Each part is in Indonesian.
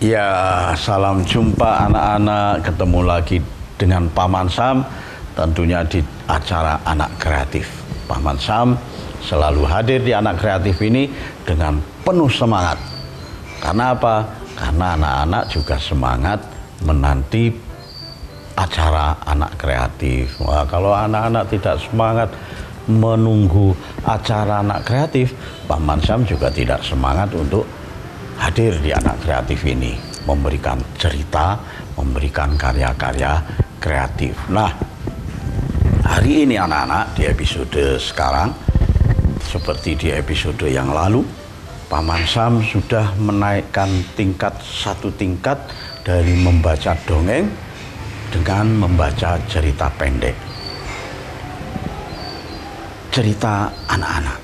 Ya, salam jumpa anak-anak, ketemu lagi dengan Paman Sam, tentunya di acara Anak Kreatif. Paman Sam selalu hadir di Anak Kreatif ini dengan penuh semangat. Karena apa? Karena anak-anak juga semangat menanti acara Anak Kreatif. Wah, kalau anak-anak tidak semangat menunggu acara Anak Kreatif, Paman Sam juga tidak semangat untuk hadir di Anak Kreatif ini, memberikan cerita, memberikan karya-karya kreatif. Nah, hari ini anak-anak di episode sekarang, seperti di episode yang lalu, Paman Sam sudah menaikkan satu tingkat dari membaca dongeng dengan membaca cerita pendek. Cerita anak-anak.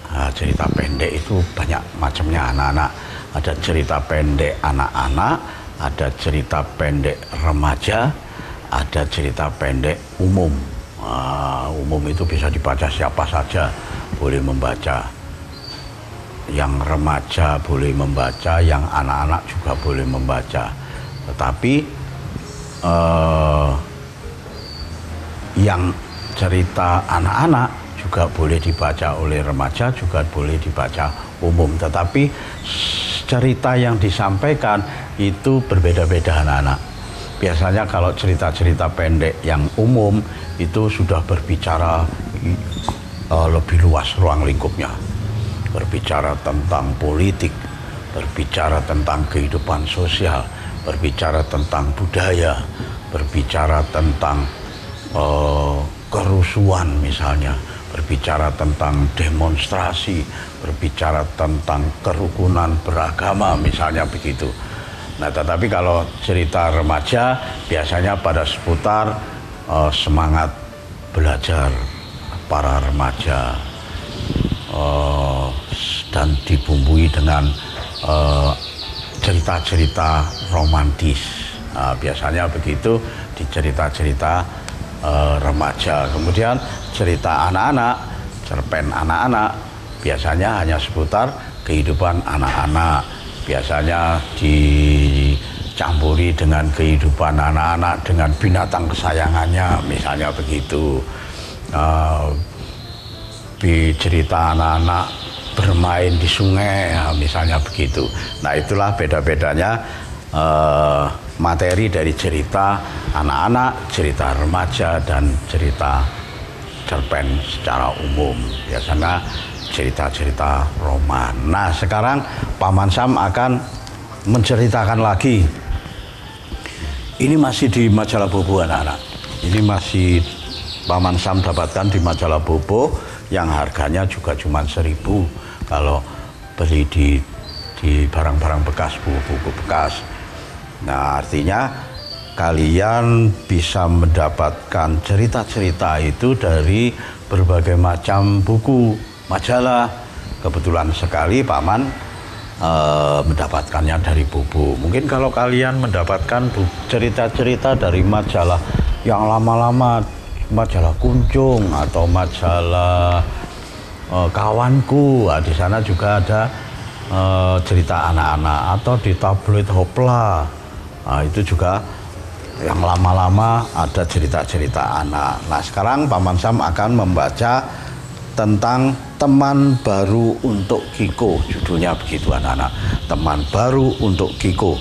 Nah, cerita pendek itu banyak macamnya anak-anak. Ada cerita pendek anak-anak, ada cerita pendek remaja, ada cerita pendek umum. Umum itu bisa dibaca siapa saja, boleh membaca. Yang remaja boleh membaca, yang anak-anak juga boleh membaca. Tetapi yang cerita anak-anak juga boleh dibaca oleh remaja, juga boleh dibaca umum. Tetapi cerita yang disampaikan itu berbeda-beda anak-anak. Biasanya kalau cerita-cerita pendek yang umum itu sudah berbicara lebih luas ruang lingkupnya. Berbicara tentang politik, berbicara tentang kehidupan sosial, berbicara tentang budaya, berbicara tentang kerusuhan misalnya, berbicara tentang demonstrasi, berbicara tentang kerukunan beragama misalnya begitu. Nah, tetapi kalau cerita remaja biasanya pada seputar semangat belajar para remaja, dan dibumbui dengan cerita-cerita romantis. Nah, biasanya begitu di cerita-cerita remaja. Kemudian cerita anak-anak, cerpen anak-anak biasanya hanya seputar kehidupan anak-anak. Biasanya dicampuri dengan kehidupan anak-anak dengan binatang kesayangannya, misalnya begitu. Cerita anak-anak bermain di sungai, misalnya begitu. Nah, itulah beda-bedanya materi dari cerita anak-anak, cerita remaja, dan cerita cerpen secara umum. Biasanya cerita-cerita roman. Nah, sekarang Paman Sam akan menceritakan lagi. Ini masih di majalah Bobo anak-anak. Ini masih Paman Sam dapatkan di majalah Bobo yang harganya juga cuma 1.000 kalau beli di barang-barang bekas, buku-buku bekas. Nah, artinya kalian bisa mendapatkan cerita-cerita itu dari berbagai macam buku, majalah. Kebetulan sekali Paman mendapatkannya dari Bobo. Mungkin kalau kalian mendapatkan cerita-cerita dari majalah yang lama-lama, majalah Kunjung atau majalah Kawanku, di sana juga ada cerita anak-anak, atau di tabloid Hopla. Itu juga yang lama-lama ada cerita-cerita anak. Nah, sekarang Paman Sam akan membaca tentang Teman Baru untuk Kiko. Judulnya begitu anak-anak, Teman Baru untuk Kiko.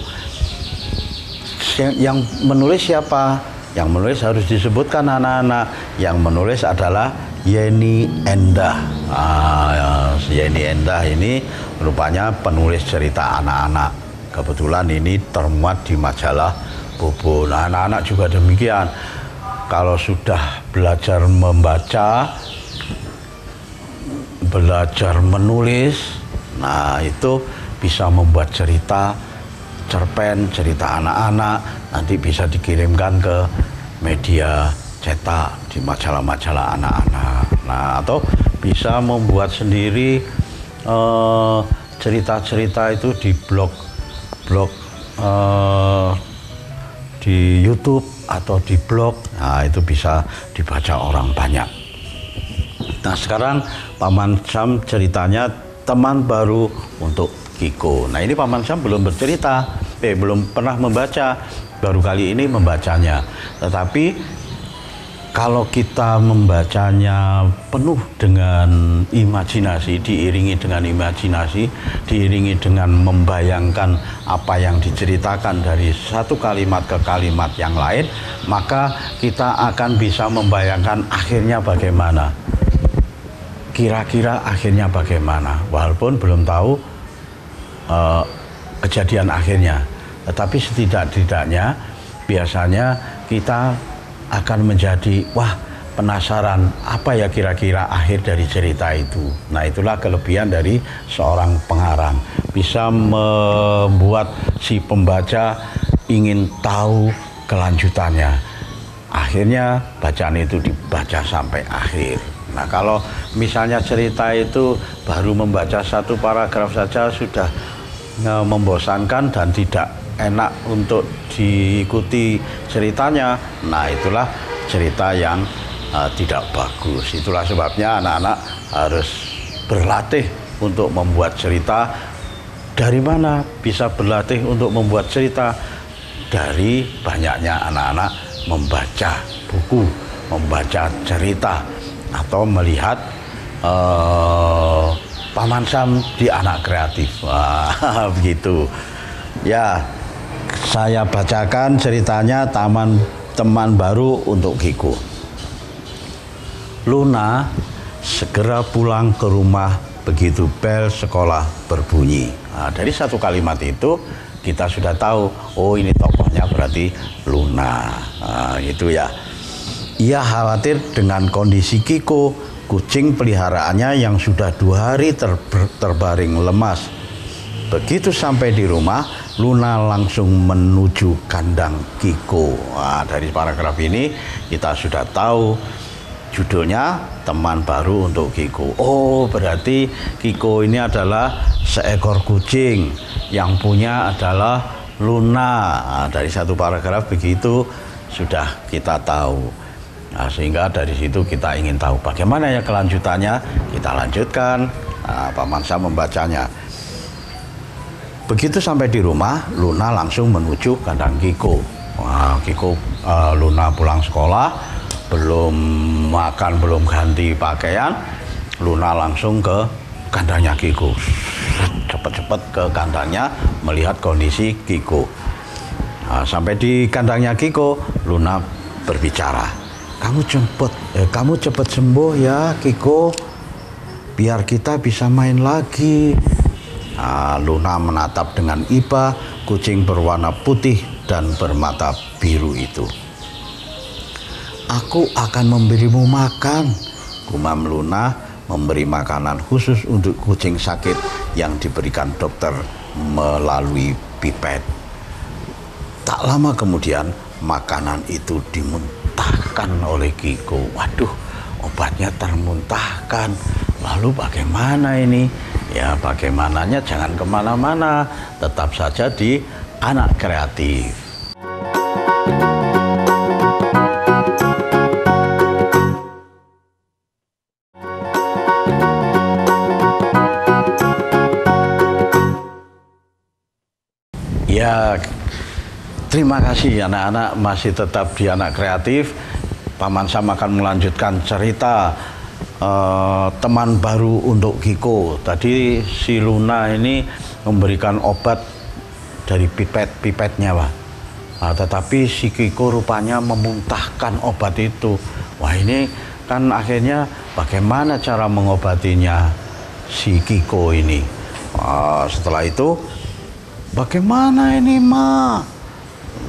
Yang menulis siapa? Yang menulis harus disebutkan anak-anak. Yang menulis adalah Yeni Endah. Yeni Endah ini rupanya penulis cerita anak-anak. Kebetulan ini termuat di majalah Bobo. Nah, anak-anak juga demikian. Kalau sudah belajar membaca, belajar menulis, nah itu bisa membuat cerita, cerpen, cerita anak-anak, nanti bisa dikirimkan ke media cetak di majalah-majalah anak-anak. Nah, atau bisa membuat sendiri cerita-cerita itu di blog di YouTube atau di blog. Nah, itu bisa dibaca orang banyak. Nah, sekarang Paman Sam ceritanya Teman Baru untuk Kiko. Nah, ini Paman Sam belum bercerita. belum pernah membaca, baru kali ini membacanya. Tetapi kalau kita membacanya penuh dengan imajinasi, diiringi dengan membayangkan apa yang diceritakan dari satu kalimat ke kalimat yang lain, maka kita akan bisa membayangkan akhirnya bagaimana. Kira-kira akhirnya bagaimana, walaupun belum tahu kejadian akhirnya. Tetapi setidak-tidaknya biasanya kita akan menjadi, wah, penasaran apa ya kira-kira akhir dari cerita itu. Nah, itulah kelebihan dari seorang pengarang, bisa membuat si pembaca ingin tahu kelanjutannya. Akhirnya bacaan itu dibaca sampai akhir. Nah, kalau misalnya cerita itu baru membaca satu paragraf saja sudah membosankan dan tidak enak untuk diikuti ceritanya, nah itulah cerita yang tidak bagus. Itulah sebabnya anak-anak harus berlatih untuk membuat cerita. Dari mana bisa berlatih untuk membuat cerita? Dari banyaknya anak-anak membaca buku, membaca cerita, atau melihat Paman Sam di Anak Kreatif. Wah, begitu. Ya, saya bacakan ceritanya teman baru untuk Kiko. Luna segera pulang ke rumah begitu bel sekolah berbunyi. Nah, dari satu kalimat itu kita sudah tahu, oh ini tokohnya berarti Luna. Nah, itu ya. Ia khawatir dengan kondisi Kiko, kucing peliharaannya yang sudah 2 hari terbaring lemas. Begitu sampai di rumah, Luna langsung menuju kandang Kiko. Nah, dari paragraf ini kita sudah tahu judulnya Teman Baru untuk Kiko. Oh, berarti Kiko ini adalah seekor kucing yang punya adalah Luna. Nah, dari satu paragraf begitu sudah kita tahu. Nah, sehingga dari situ kita ingin tahu bagaimana ya kelanjutannya. Kita lanjutkan. Nah, Paman Sam membacanya. Begitu sampai di rumah, Luna langsung menuju kandang Kiko. Wah, Luna pulang sekolah, belum makan, belum ganti pakaian, Luna langsung ke kandangnya Kiko. Cepat-cepat ke kandangnya melihat kondisi Kiko. Nah, sampai di kandangnya Kiko, Luna berbicara. Kamu cepat sembuh ya, Kiko. Biar kita bisa main lagi. Nah, Luna menatap dengan iba kucing berwarna putih dan bermata biru itu. Aku akan memberimu makan, gumam Luna memberi makanan khusus untuk kucing sakit yang diberikan dokter melalui pipet. Tak lama kemudian makanan itu dimuntahkan oleh Kiko. Waduh, obatnya termuntahkan. Lalu bagaimana ini? Ya, bagaimananya jangan kemana-mana, tetap saja di Anak Kreatif. Ya, terima kasih anak-anak masih tetap di Anak Kreatif. Paman Sam akan melanjutkan cerita Teman Baru untuk Kiko. Tadi si Luna ini memberikan obat dari pipetnya, Pak. Nah, tetapi si Kiko rupanya memuntahkan obat itu. Wah, ini kan akhirnya bagaimana cara mengobatinya si Kiko ini? Setelah itu, bagaimana ini, Ma?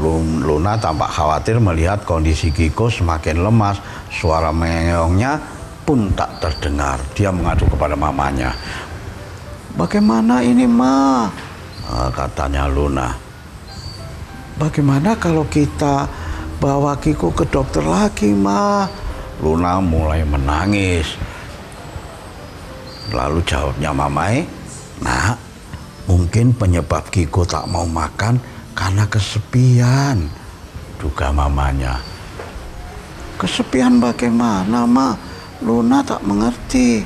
Luna tampak khawatir melihat kondisi Kiko semakin lemas. Suara meongnya pun tak terdengar. Dia mengadu kepada mamanya. Bagaimana ini, Ma? Katanya Luna. Bagaimana kalau kita bawa Kiko ke dokter lagi, Ma? Luna mulai menangis. Lalu jawabnya mamai, Nak, mungkin penyebab Kiko tak mau makan karena kesepian, duga mamanya. Kesepian bagaimana, Ma? Luna tak mengerti.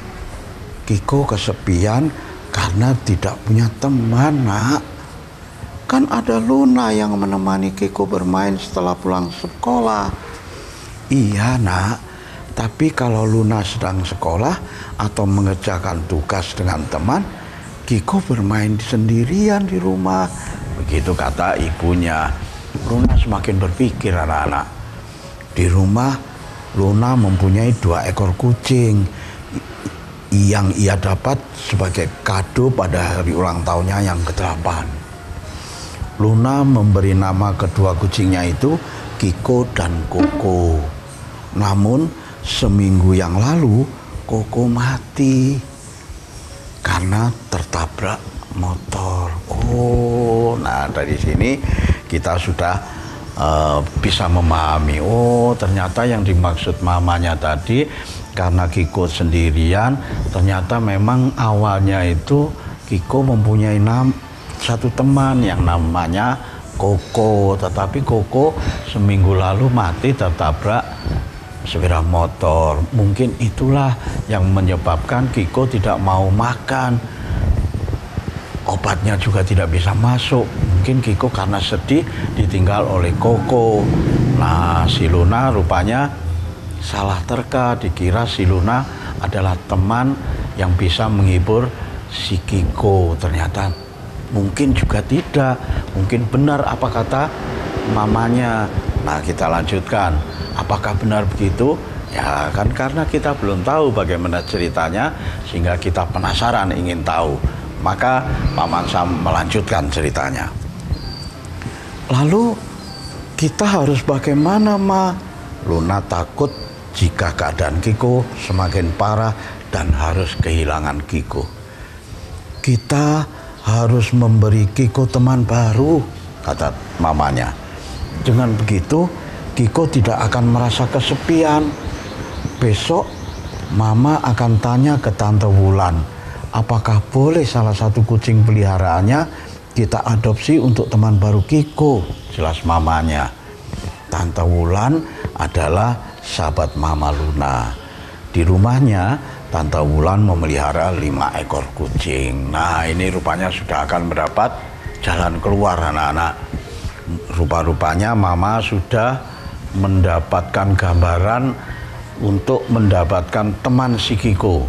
Kiko kesepian karena tidak punya teman, Nak. kan ada Luna yang menemani Kiko bermain setelah pulang sekolah. Iya nak, tapi kalau Luna sedang sekolah atau mengerjakan tugas dengan teman, Kiko bermain sendirian di rumah. Begitu kata ibunya. Luna semakin berpikir anak-anak. Di rumah Luna mempunyai 2 ekor kucing yang ia dapat sebagai kado pada hari ulang tahunnya yang ke-8. Luna memberi nama kedua kucingnya itu Kiko dan Koko. Namun seminggu yang lalu Koko mati karena tertabrak motor. Oh, nah dari sini kita sudah bisa memahami. Oh, ternyata yang dimaksud mamanya tadi karena Kiko sendirian, ternyata memang awalnya itu Kiko mempunyai satu teman yang namanya Koko, tetapi Koko seminggu lalu mati tertabrak sepeda motor. Mungkin itulah yang menyebabkan Kiko tidak mau makan. Obatnya juga tidak bisa masuk. Mungkin Kiko karena sedih ditinggal oleh Koko. Nah, si Luna rupanya salah terka, dikira si Luna adalah teman yang bisa menghibur si Kiko. Ternyata mungkin juga tidak. Mungkin benar apa kata mamanya. Nah, kita lanjutkan. Apakah benar begitu? Ya kan karena kita belum tahu bagaimana ceritanya, sehingga kita penasaran ingin tahu. Maka Paman Sam melanjutkan ceritanya. Lalu kita harus bagaimana, Ma? Luna takut jika keadaan Kiko semakin parah dan harus kehilangan Kiko. Kita harus memberi Kiko teman baru, kata mamanya. Dengan begitu Kiko tidak akan merasa kesepian. Besok Mama akan tanya ke Tante Wulan, apakah boleh salah satu kucing peliharaannya kita adopsi untuk teman baru Kiko? Jelas mamanya. Tante Wulan adalah sahabat Mama Luna. Di rumahnya Tante Wulan memelihara 5 ekor kucing. Nah, ini rupanya sudah akan mendapat jalan keluar anak-anak. Rupa-rupanya Mama sudah mendapatkan gambaran untuk mendapatkan teman si Kiko.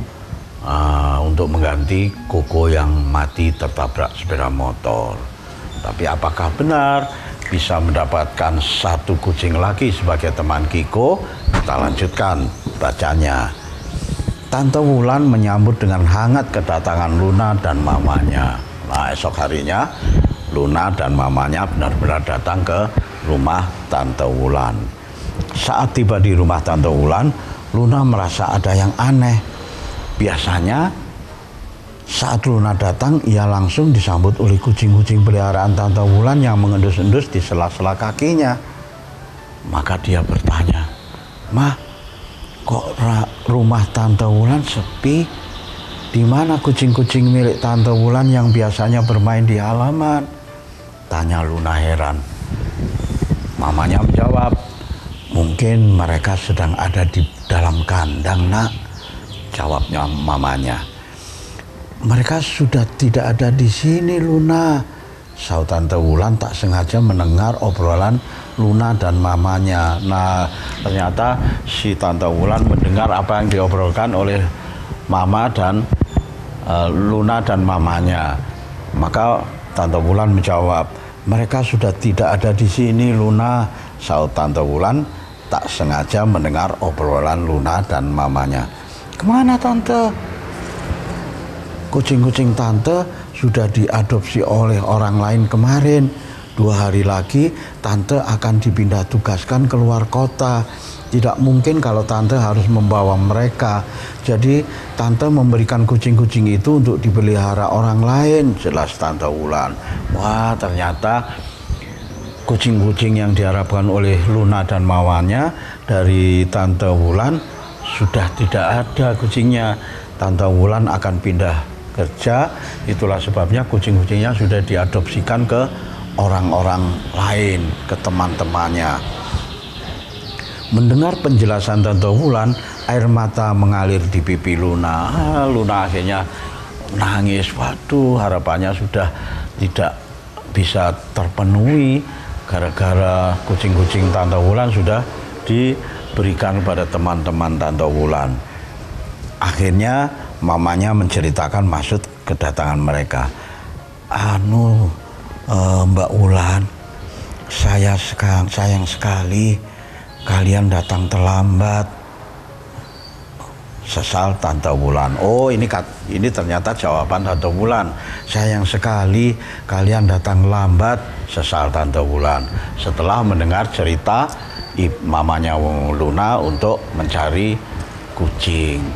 Untuk mengganti Koko yang mati tertabrak sepeda motor. Tapi apakah benar bisa mendapatkan satu kucing lagi sebagai teman Kiko? Kita lanjutkan bacanya. Tante Wulan menyambut dengan hangat kedatangan Luna dan mamanya. Nah, esok harinya Luna dan mamanya benar-benar datang ke rumah Tante Wulan. Saat tiba di rumah Tante Wulan, Luna merasa ada yang aneh. Biasanya saat Luna datang, ia langsung disambut oleh kucing-kucing peliharaan Tante Wulan yang mengendus-endus di sela-sela kakinya. Maka dia bertanya, "Ma, kok rumah Tante Wulan sepi? Di mana kucing-kucing milik Tante Wulan yang biasanya bermain di halaman?" Tanya Luna heran. Mamanya menjawab, "Mungkin mereka sedang ada di dalam kandang, Nak," jawabnya mamanya. "Mereka sudah tidak ada di sini, Luna," saut Tante Wulan tak sengaja mendengar obrolan Luna dan mamanya. Nah, ternyata si Tante Wulan mendengar apa yang diobrolkan oleh Mama dan Luna dan mamanya. Maka Tante Wulan menjawab, "Mereka sudah tidak ada di sini, Luna," saut Tante Wulan tak sengaja mendengar obrolan Luna dan mamanya. "Kemana Tante?" "Kucing-kucing Tante sudah diadopsi oleh orang lain kemarin. 2 hari lagi Tante akan dipindah tugaskan ke luar kota. Tidak mungkin kalau Tante harus membawa mereka. Jadi Tante memberikan kucing-kucing itu untuk dipelihara orang lain," jelas Tante Wulan. Wah, ternyata kucing-kucing yang diharapkan oleh Luna dan mamanya dari Tante Wulan sudah tidak ada kucingnya. Tante Wulan akan pindah kerja, itulah sebabnya kucing-kucingnya sudah diadopsikan ke orang-orang lain, ke teman-temannya. Mendengar penjelasan Tante Wulan, air mata mengalir di pipi Luna. Luna akhirnya nangis. Waduh, harapannya sudah tidak bisa terpenuhi gara-gara kucing-kucing Tante Wulan sudah diberikan pada teman-teman Tante Wulan. Akhirnya mamanya menceritakan maksud kedatangan mereka. Mbak Wulan, saya sayang sekali kalian datang terlambat. Sesal Tante Wulan. Oh, ini ternyata jawaban Tante Wulan. Sayang sekali kalian datang lambat, sesal Tante Wulan. Setelah mendengar cerita mamanya Luna untuk mencari kucing.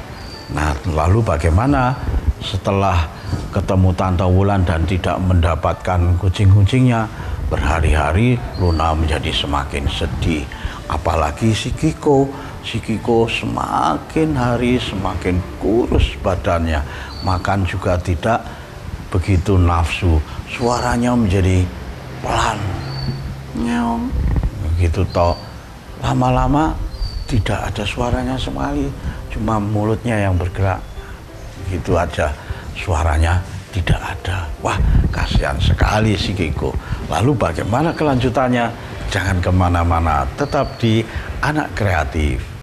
Nah, lalu bagaimana setelah ketemu Tante Wulan dan tidak mendapatkan kucing-kucingnya? Berhari-hari Luna menjadi semakin sedih. Apalagi si Kiko. Si Kiko semakin hari semakin kurus badannya, makan juga tidak begitu nafsu, suaranya menjadi pelan, nyeong, begitu toh. Lama-lama tidak ada suaranya sekali, cuma mulutnya yang bergerak, gitu aja, suaranya tidak ada. Wah, kasihan sekali si Kiko. Lalu bagaimana kelanjutannya? Jangan kemana-mana, tetap di Anak Kreatif.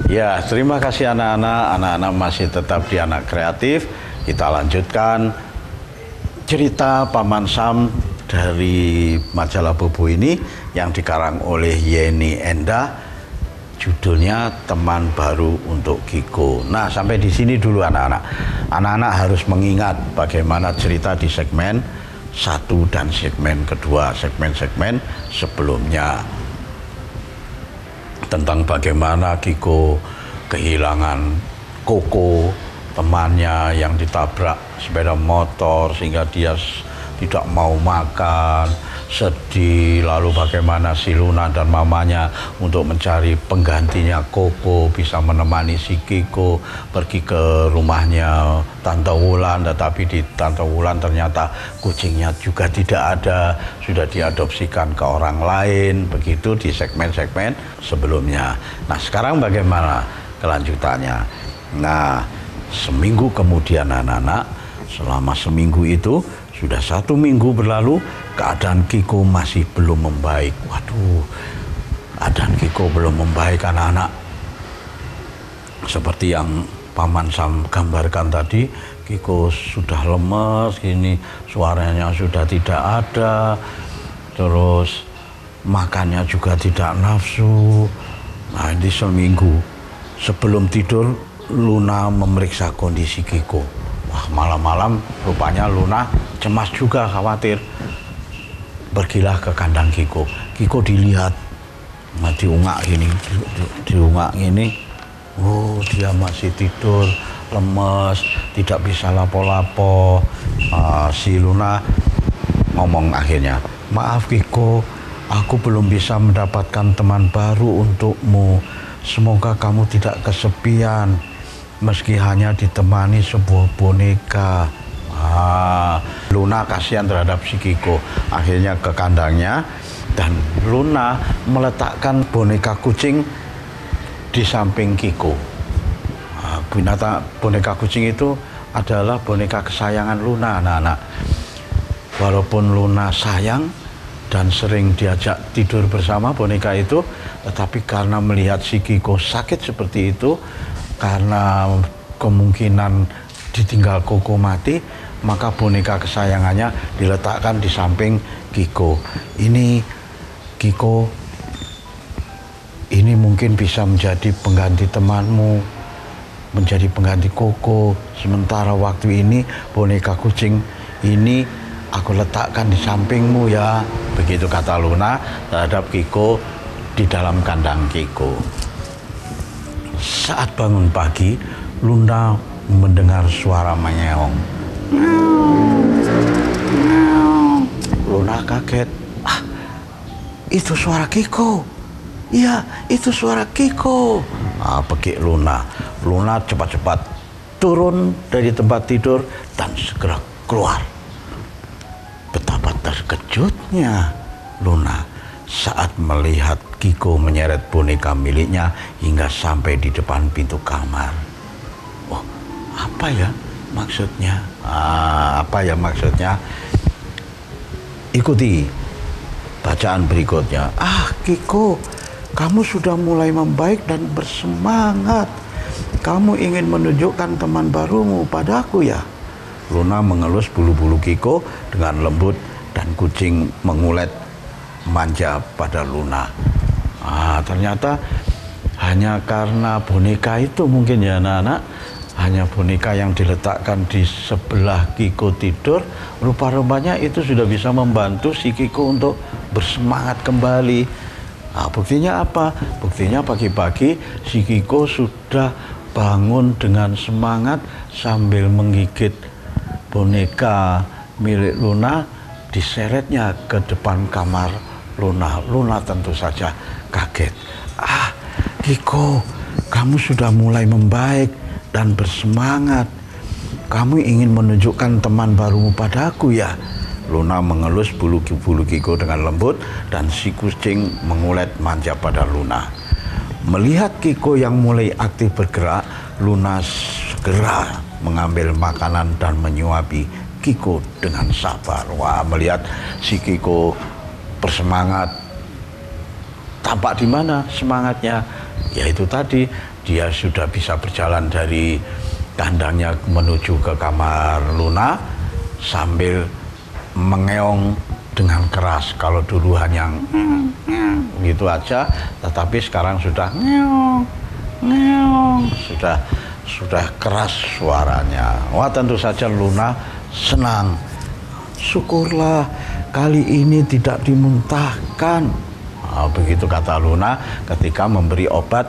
Ya, terima kasih anak-anak. Anak-anak masih tetap di Anak Kreatif. Kita lanjutkan cerita Paman Sam dari majalah Bobo ini yang dikarang oleh Yeni Endah. Judulnya Teman Baru untuk Kiko. Nah, sampai di sini dulu anak-anak. Anak-anak harus mengingat bagaimana cerita di segmen 1 dan segmen kedua, segmen-segmen sebelumnya. Tentang bagaimana Kiko kehilangan Koko, temannya yang ditabrak sepeda motor sehingga dia tidak mau makan, sedih. Lalu bagaimana si Luna dan mamanya untuk mencari penggantinya Koko bisa menemani si Kiko pergi ke rumahnya Tante Wulan, tetapi di Tante Wulan ternyata kucingnya juga tidak ada, sudah diadopsikan ke orang lain. Begitu di segmen-segmen sebelumnya. Nah, sekarang bagaimana kelanjutannya? Nah, seminggu kemudian anak-anak, selama seminggu itu sudah 1 minggu berlalu, keadaan Kiko masih belum membaik. Waduh, keadaan Kiko belum membaik anak-anak. Seperti yang Paman Sam gambarkan tadi, Kiko sudah lemes, gini, suaranya sudah tidak ada, terus makannya juga tidak nafsu. Nah, ini seminggu. Sebelum tidur, Luna memeriksa kondisi Kiko. Wah, malam-malam rupanya Luna cemas juga, khawatir. Pergilah ke kandang Kiko. Kiko dilihat, diungak gini. Oh, dia masih tidur, lemes, tidak bisa lapo-lapo. Si Luna ngomong akhirnya, maaf Kiko, aku belum bisa mendapatkan teman baru untukmu. Semoga kamu tidak kesepian, meski hanya ditemani sebuah boneka. Luna kasihan terhadap si Kiko. Akhirnya ke kandangnya dan Luna meletakkan boneka kucing di samping Kiko. Boneka kucing itu adalah boneka kesayangan Luna, anak-anak. Walaupun Luna sayang dan sering diajak tidur bersama boneka itu, tetapi karena melihat si Kiko sakit seperti itu, karena kemungkinan ditinggal Koko mati, maka boneka kesayangannya diletakkan di samping Kiko. Ini Kiko, ini mungkin bisa menjadi pengganti temanmu, menjadi pengganti Koko. Sementara waktu ini boneka kucing ini aku letakkan di sampingmu ya. Begitu kata Luna terhadap Kiko di dalam kandang Kiko. Saat bangun pagi, Luna mendengar suara menyeong. Luna kaget. Itu suara Kiko. Iya, itu suara Kiko. Pergi Luna. Luna cepat-cepat turun dari tempat tidur dan segera keluar. Betapa terkejutnya Luna saat melihat Kiko menyeret boneka miliknya hingga sampai di depan pintu kamar. Oh, apa ya maksudnya? Apa ya maksudnya? Ikuti bacaan berikutnya. Kiko, kamu sudah mulai membaik dan bersemangat. Kamu ingin menunjukkan teman barumu padaku ya? Luna mengelus bulu-bulu Kiko dengan lembut dan kucing mengulet manja pada Luna. Ternyata hanya karena boneka itu mungkin ya anak-anak, hanya boneka yang diletakkan di sebelah Kiko tidur, rupa-rupanya itu sudah bisa membantu si Kiko untuk bersemangat kembali. Buktinya apa? Buktinya pagi-pagi si Kiko sudah bangun dengan semangat sambil menggigit boneka milik Luna, diseretnya ke depan kamar Luna. Luna tentu saja kaget. Kiko, kamu sudah mulai membaik dan bersemangat. Kamu ingin menunjukkan teman barumu padaku ya? Luna mengelus bulu-bulu Kiko dengan lembut dan si kucing mengulet manja pada Luna. Melihat Kiko yang mulai aktif bergerak, Luna segera mengambil makanan dan menyuapi Kiko dengan sabar. Melihat si Kiko bersemangat, tampak di mana semangatnya? Yaitu tadi, dia sudah bisa berjalan dari kandangnya menuju ke kamar Luna sambil mengeong dengan keras. Kalau dulu hanya gitu aja, tetapi sekarang sudah ngeong, sudah keras suaranya. Tentu saja Luna senang. Syukurlah kali ini tidak dimuntahkan. Begitu kata Luna ketika memberi obat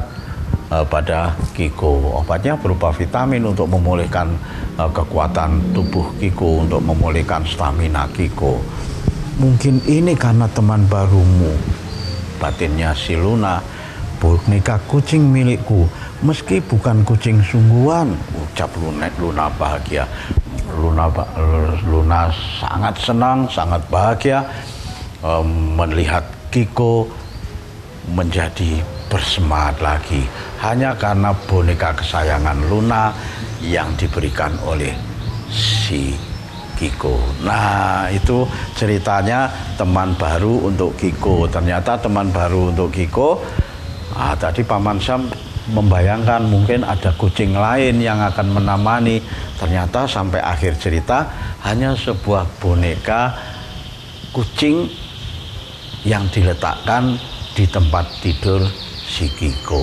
pada Kiko. Obatnya berupa vitamin untuk memulihkan kekuatan tubuh Kiko, untuk memulihkan stamina Kiko. Mungkin ini karena teman barumu, batinnya si Luna. Boneka kucing milikku, meski bukan kucing sungguhan, ucap Luna bahagia. Luna sangat senang, sangat bahagia melihat Kiko menjadi bersemangat lagi hanya karena boneka kesayangan Luna yang diberikan oleh si Kiko. Itu ceritanya teman baru untuk Kiko. Ternyata teman baru untuk Kiko, tadi Paman Sam membayangkan mungkin ada kucing lain yang akan menemani. Ternyata sampai akhir cerita hanya sebuah boneka kucing yang diletakkan di tempat tidur si Kiko.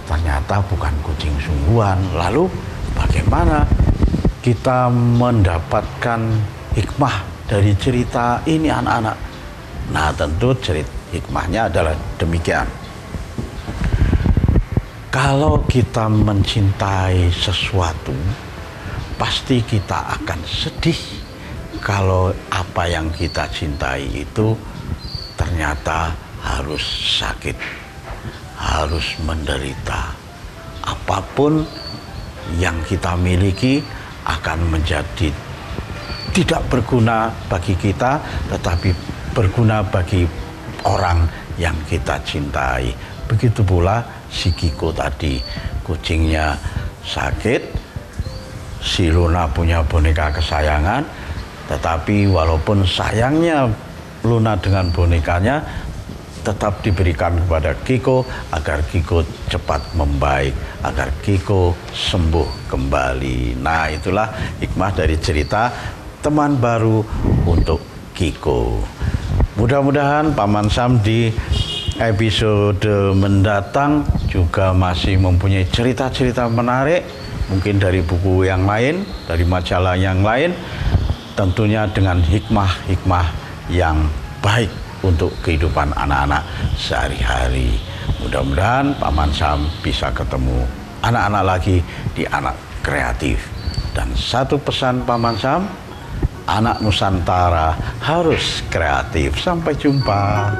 Ternyata bukan kucing sungguhan. Lalu bagaimana kita mendapatkan hikmah dari cerita ini anak-anak? Tentu hikmahnya adalah demikian. Kalau kita mencintai sesuatu, pasti kita akan sedih kalau apa yang kita cintai itu ternyata harus sakit, harus menderita. Apapun yang kita miliki akan menjadi tidak berguna bagi kita, tetapi berguna bagi orang yang kita cintai. Begitu pula si Kiko tadi, kucingnya sakit, si Luna punya boneka kesayangan, tetapi walaupun sayangnya Luna dengan bonekanya, tetap diberikan kepada Kiko agar Kiko cepat membaik, agar Kiko sembuh kembali. Itulah hikmah dari cerita teman baru untuk Kiko. Mudah-mudahan Paman Sam di episode mendatang juga masih mempunyai cerita-cerita menarik, mungkin dari buku yang lain, dari majalah yang lain, tentunya dengan hikmah-hikmah yang baik untuk kehidupan anak-anak sehari-hari. Mudah-mudahan Paman Sam bisa ketemu anak-anak lagi di Anak Kreatif. Dan satu pesan Paman Sam, anak Nusantara harus kreatif. Sampai jumpa.